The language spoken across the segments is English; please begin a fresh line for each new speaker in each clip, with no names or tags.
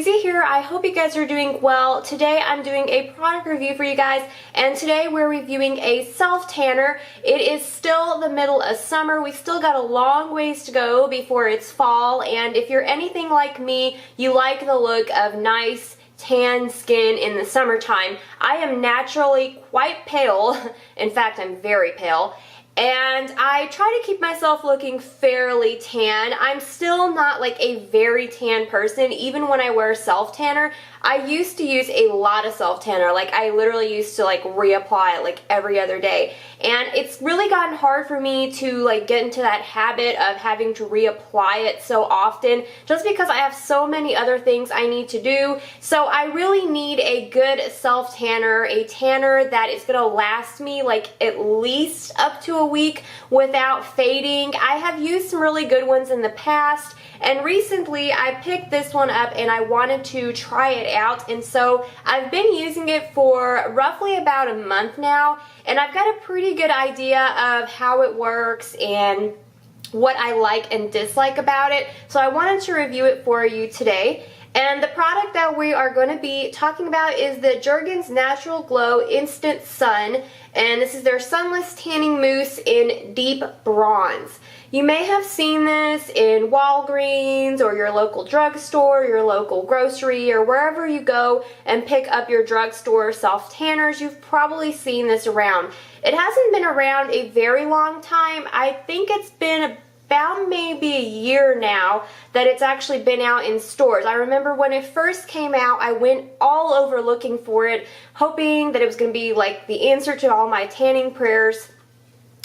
Lacey here. I hope you guys are doing well. Today I'm doing a product review for you guys, and today we're reviewing a self-tanner. It is still the middle of summer. We still got a long ways to go before it's fall, and if you're anything like me, you like the look of nice tan skin in the summertime. I am naturally quite pale. In fact, I'm very pale. And I try to keep myself looking fairly tan. I'm still not like a very tan person, even when I wear self-tanner. I used to use a lot of self-tanner. Like, I literally used to like reapply it like every other day. And it's really gotten hard for me to like get into that habit of having to reapply it so often, just because I have so many other things I need to do. So I really need a good self-tanner, a tanner that is gonna last me like at least up to a week without fading. I have used some really good ones in the past, and recently I picked this one up and I wanted to try it out, and so I've been using it for roughly about a month now, and I've got a pretty good idea of how it works and what I like and dislike about it. So I wanted to review it for you today. And the product that we are going to be talking about is the Jergens Natural Glow Instant Sun, and this is their Sunless Tanning Mousse in Deep Bronze. You may have seen this in Walgreens or your local drugstore, your local grocery, or wherever you go and pick up your drugstore self-tanners. You've probably seen this around. It hasn't been around a very long time. I think it's been about maybe a year now that it's actually been out in stores. I remember when it first came out, I went all over looking for it, hoping that it was going to be like the answer to all my tanning prayers,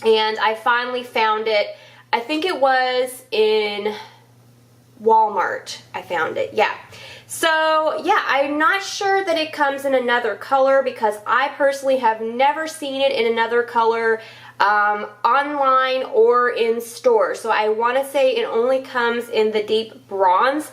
and I finally found it. I think it was in Walmart I found it, yeah. So yeah, I'm not sure that it comes in another color, because I personally have never seen it in another color online or in stores. So I want to say it only comes in the deep bronze.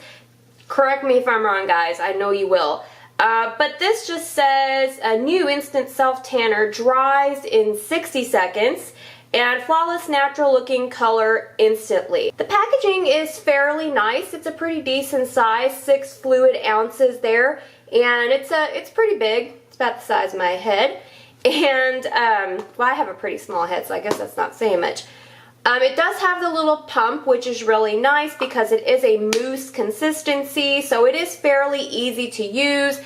Correct me if I'm wrong, guys. I know you will. But this just says a new instant self-tanner, dries in 60 seconds. And flawless natural looking color instantly. The packaging is fairly nice. It's a pretty decent size, 6 fluid ounces there, and it's pretty big. It's about the size of my head. And well, I have a pretty small head, so I guess that's not saying much. It does have the little pump, which is really nice because it is a mousse consistency, so it is fairly easy to use.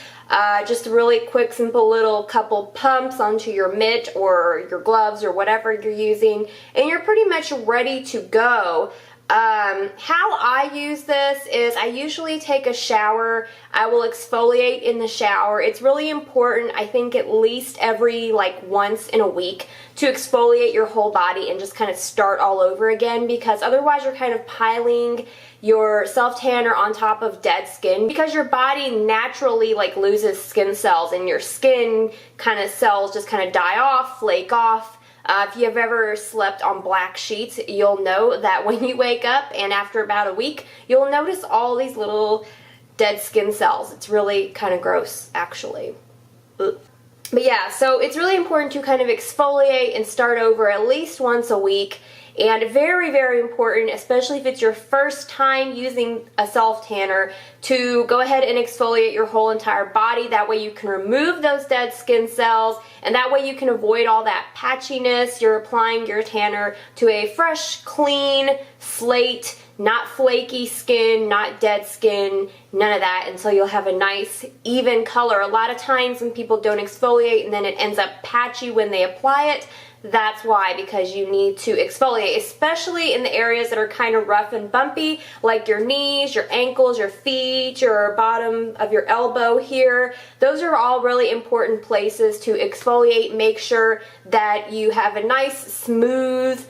Just a really quick, simple little couple pumps onto your mitt or your gloves or whatever you're using, and you're pretty much ready to go. How I use this is I usually take a shower. I will exfoliate in the shower. It's really important, I think at least every like once in a week, to exfoliate your whole body and just kind of start all over again, because otherwise you're kind of piling your self-tanner on top of dead skin, because your body naturally like loses skin cells, and your skin kind of cells just kind of die off, flake off. If you've ever slept on black sheets, you'll know that when you wake up and after about a week, you'll notice all these little dead skin cells. It's really kind of gross, actually. Ugh. But yeah, so it's really important to kind of exfoliate and start over at least once a week. And very, very important, especially if it's your first time using a self-tanner, to go ahead and exfoliate your whole entire body. That way you can remove those dead skin cells, and that way you can avoid all that patchiness. You're applying your tanner to a fresh, clean slate, not flaky skin, not dead skin, none of that, and so you'll have a nice, even color. A lot of times when people don't exfoliate and then it ends up patchy when they apply it, that's why, because you need to exfoliate, especially in the areas that are kind of rough and bumpy, like your knees, your ankles, your feet, your bottom of your elbow here. Those are all really important places to exfoliate. Make sure that you have a nice, smooth,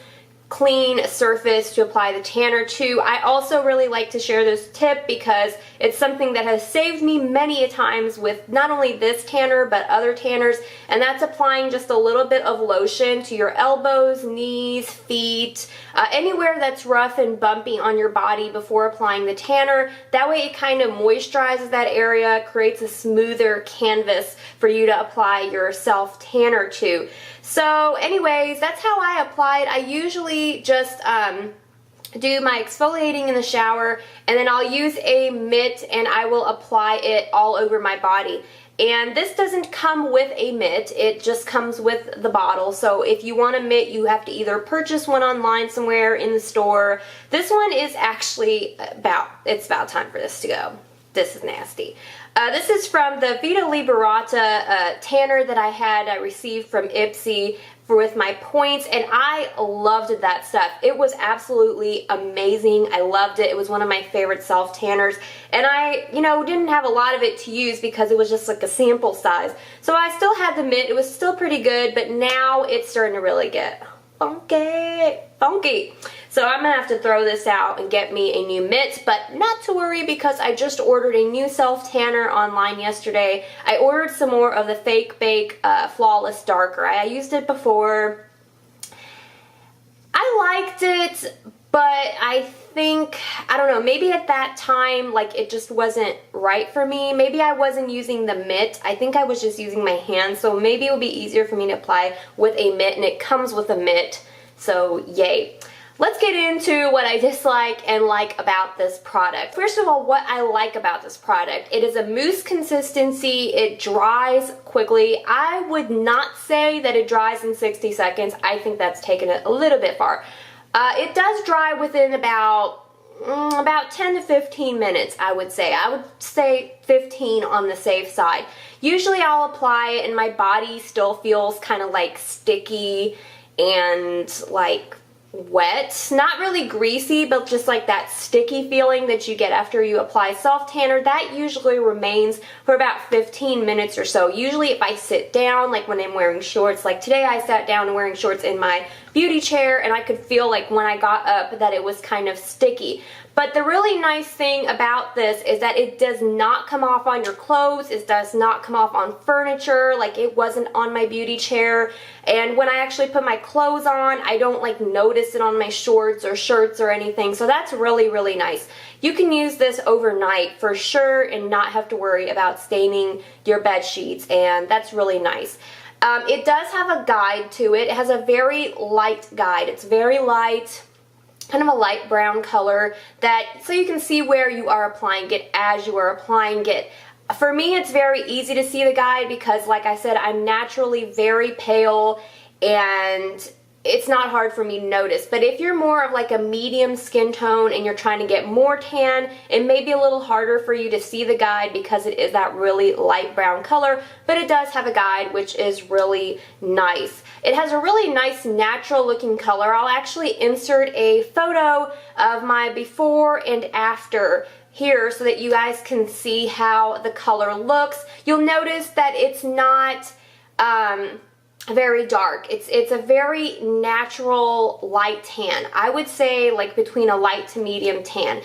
clean surface to apply the tanner to. I also really like to share this tip because it's something that has saved me many a times with not only this tanner but other tanners, and that's applying just a little bit of lotion to your elbows, knees, feet, anywhere that's rough and bumpy on your body before applying the tanner. That way it kind of moisturizes that area, creates a smoother canvas for you to apply your self-tanner to. So anyways, that's how I apply it. I usually just do my exfoliating in the shower, and then I'll use a mitt and I will apply it all over my body. And this doesn't come with a mitt, it just comes with the bottle. So if you want a mitt, you have to either purchase one online somewhere in the store. This one is actually it's about time for this to go. This is nasty. This is from the Vita Liberata tanner that I received from Ipsy with my points, and I loved that stuff. It was absolutely amazing. I loved it. It was one of my favorite self tanners, and I, didn't have a lot of it to use because it was just like a sample size. So I still had the mitt. It was still pretty good, but now it's starting to really get funky. So I'm gonna have to throw this out and get me a new mitt, but not to worry because I just ordered a new self tanner online yesterday. I ordered some more of the Fake Bake Flawless Darker. I used it before. I liked it, but I think, I don't know, maybe at that time, like, it just wasn't right for me. Maybe I wasn't using the mitt. I think I was just using my hands, so maybe it would be easier for me to apply with a mitt, and it comes with a mitt, so yay. Let's get into what I dislike and like about this product. First of all, what I like about this product. It is a mousse consistency. It dries quickly. I would not say that it dries in 60 seconds. I think that's taken it a little bit far. It does dry within about 10 to 15 minutes, I would say. I would say 15 on the safe side. Usually I'll apply it and my body still feels kind of like sticky and like wet. Not really greasy, but just like that sticky feeling that you get after you apply self tanner. That usually remains for about 15 minutes or so. Usually if I sit down, like when I'm wearing shorts, like today I sat down and wearing shorts in my beauty chair, and I could feel like when I got up that it was kind of sticky. But the really nice thing about this is that it does not come off on your clothes. It does not come off on furniture, like it wasn't on my beauty chair. And when I actually put my clothes on, I don't like notice it on my shorts or shirts or anything. So that's really, really nice. You can use this overnight for sure and not have to worry about staining your bed sheets, and that's really nice. It does have a guide to it. It has a very light guide. It's very light, kind of a light brown color, so you can see where you are applying it as you are applying it. For me, it's very easy to see the guide because, like I said, I'm naturally very pale and it's not hard for me to notice. But if you're more of like a medium skin tone and you're trying to get more tan, it may be a little harder for you to see the guide because it is that really light brown color, but it does have a guide, which is really nice. It has a really nice natural looking color. I'll actually insert a photo of my before and after here so that you guys can see how the color looks. You'll notice that it's not very dark. It's a very natural light tan. I would say like between a light to medium tan.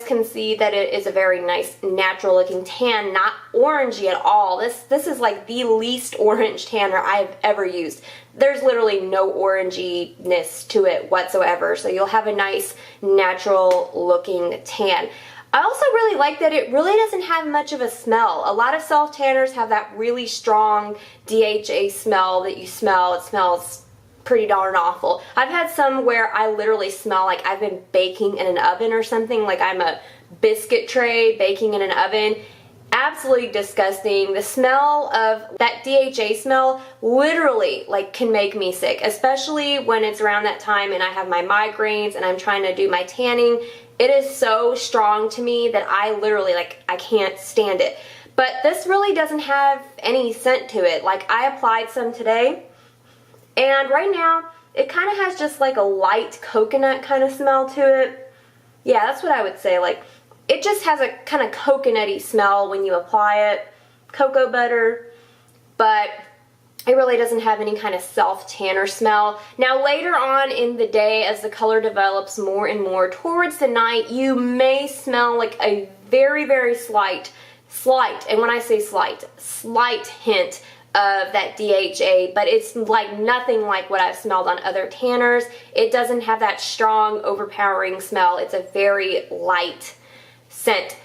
You can see that it is a very nice natural looking tan, not orangey at all. This is like the least orange tanner I've ever used. There's literally no oranginess to it whatsoever, so you'll have a nice natural looking tan. I also really like that it really doesn't have much of a smell. A lot of self tanners have that really strong DHA smell that you smell. It smells pretty darn awful. I've had some where I literally smell like I've been baking in an oven or something, like I'm a biscuit tray baking in an oven. Absolutely disgusting. The smell of that DHA smell literally like can make me sick, especially when it's around that time and I have my migraines and I'm trying to do my tanning. It is so strong to me that I literally I can't stand it. But this really doesn't have any scent to it. Like, I applied some today, and right now it kind of has just like a light coconut kind of smell to it. Yeah, that's what I would say. Like, it just has a kind of coconutty smell when you apply it. Cocoa butter. But it really doesn't have any kind of self-tanner smell. Now, later on in the day, as the color develops more and more towards the night, you may smell like a very, very slight, and when I say slight hint of that DHA, but it's like nothing like what I've smelled on other tanners. It doesn't have that strong, overpowering smell. It's a very light scent.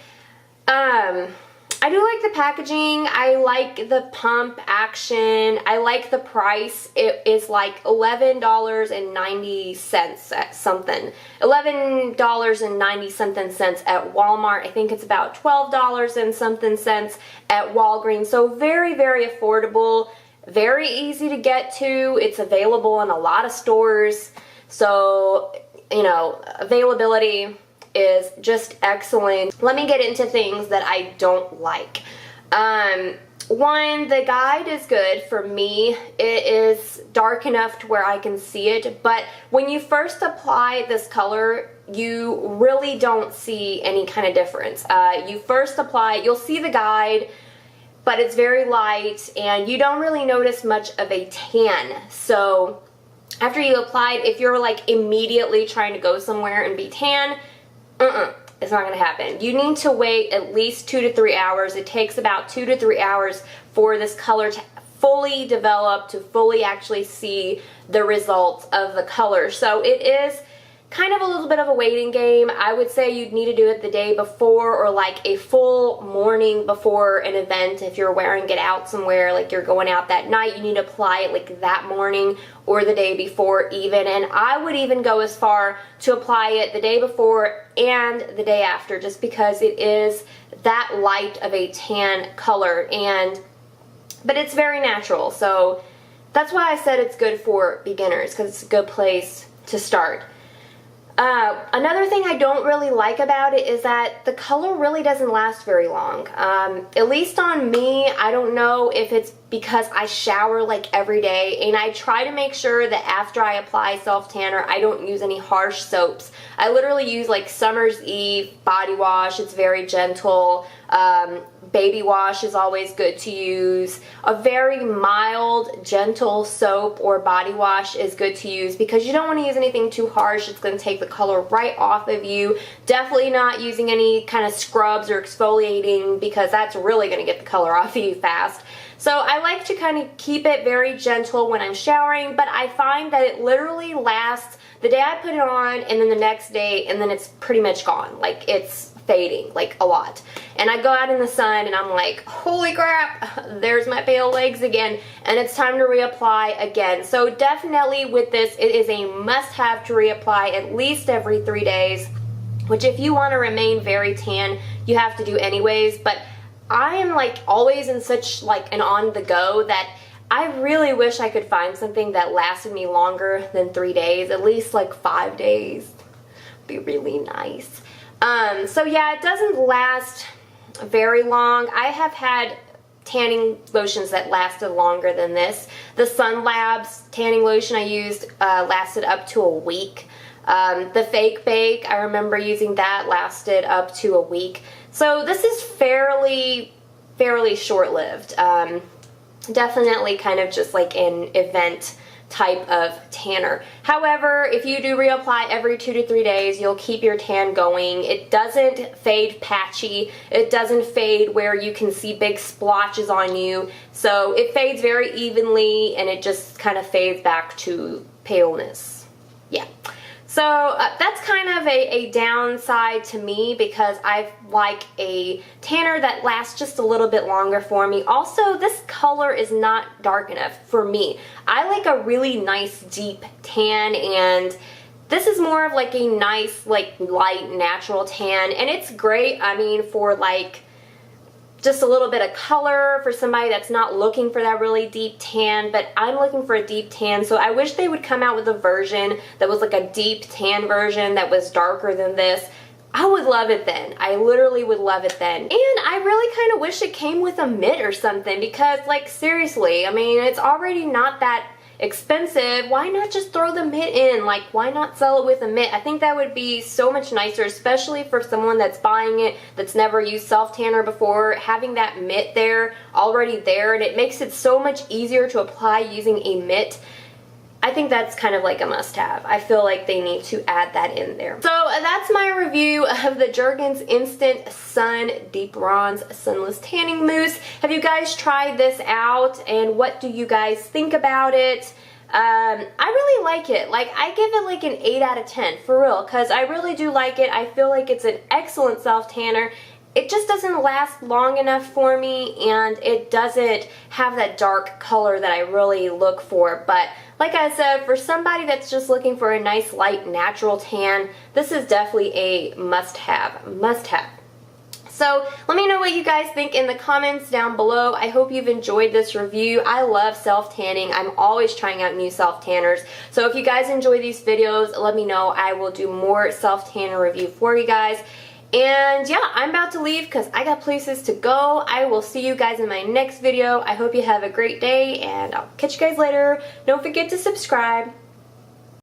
I do like the packaging. I like the pump action. I like the price. It is like $11.90 at something. $11.90 something cents at Walmart. I think it's about $12 and something cents at Walgreens. So very, very affordable. Very easy to get to. It's available in a lot of stores. So, you know, availability is just excellent. Let me get into things that I don't like. One, the guide is good for me. It is dark enough to where I can see it, but when you first apply this color, you really don't see any kind of difference. You first apply, you'll see the guide, but it's very light and you don't really notice much of a tan. So after you apply it, if you're like immediately trying to go somewhere and be tan, it's not going to happen. You need to wait at least 2 to 3 hours. It takes about 2 to 3 hours for this color to fully develop, to fully actually see the results of the color. So it is kind of a little bit of a waiting game. I would say you'd need to do it the day before or like a full morning before an event. If you're wearing it out somewhere, like you're going out that night, you need to apply it like that morning or the day before even. And I would even go as far to apply it the day before and the day after, just because it is that light of a tan color. But it's very natural. So that's why I said it's good for beginners, because it's a good place to start. Another thing I don't really like about it is that the color really doesn't last very long. At least on me, I don't know if it's because I shower like every day, and I try to make sure that after I apply self-tanner, I don't use any harsh soaps. I literally use like Summer's Eve body wash. It's very gentle. Baby wash is always good to use. A very mild, gentle soap or body wash is good to use, because you don't want to use anything too harsh. It's going to take the color right off of you. Definitely not using any kind of scrubs or exfoliating, because that's really going to get the color off of you fast. So I like to kind of keep it very gentle when I'm showering, but I find that it literally lasts the day I put it on and then the next day, and then it's pretty much gone. Like, it's fading like a lot. And I go out in the sun and I'm like, holy crap, there's my pale legs again, and it's time to reapply again. So definitely with this, it is a must-have to reapply at least every 3 days, which if you want to remain very tan, you have to do anyways. But I am like always in such like an on the go that I really wish I could find something that lasted me longer than 3 days, at least like 5 days. Be really nice. So yeah, it doesn't last very long. I have had tanning lotions that lasted longer than this. The Sun Labs tanning lotion I used lasted up to a week. The Fake Bake, I remember using that, lasted up to a week. So this is fairly short-lived. Definitely kind of just like an event type of tanner. However, if you do reapply every 2 to 3 days, you'll keep your tan going. It doesn't fade patchy. It doesn't fade where you can see big splotches on you. So it fades very evenly, and it just kind of fades back to paleness. Yeah. So that's kind of a downside to me, because I like a tanner that lasts just a little bit longer for me. Also, this color is not dark enough for me. I like a really nice deep tan, and this is more of like a nice like light natural tan, and it's great, I mean, for like just a little bit of color for somebody that's not looking for that really deep tan, but I'm looking for a deep tan. So I wish they would come out with a version that was like a deep tan version that was darker than this. I would love it then. I literally would love it then. And I really kind of wish it came with a mitt or something, because like seriously, I mean, it's already not that expensive. Why not just throw the mitt in? Like, why not sell it with a mitt? I think that would be so much nicer, especially for someone that's buying it that's never used self-tanner before. Having that mitt there, already there, and it makes it so much easier to apply using a mitt. I think that's kind of like a must-have. I feel like they need to add that in there. So that's my review of the Jergens Instant Sun Deep Bronze Sunless Tanning Mousse. Have you guys tried this out, and what do you guys think about it? I really like it. Like, I give it like an 8 out of 10, for real, because I really do like it. I feel like it's an excellent self-tanner. it just doesn't last long enough for me, and it doesn't have that dark color that I really look for. But like I said, for somebody that's just looking for a nice light natural tan, this is definitely a must-have. So let me know what you guys think in the comments down below. I hope you've enjoyed this review. I love self-tanning. I'm always trying out new self-tanners. So if you guys enjoy these videos, let me know. I will do more self-tanner review for you guys. And yeah, I'm about to leave because I got places to go. I will see you guys in my next video. I hope you have a great day, and I'll catch you guys later. Don't forget to subscribe.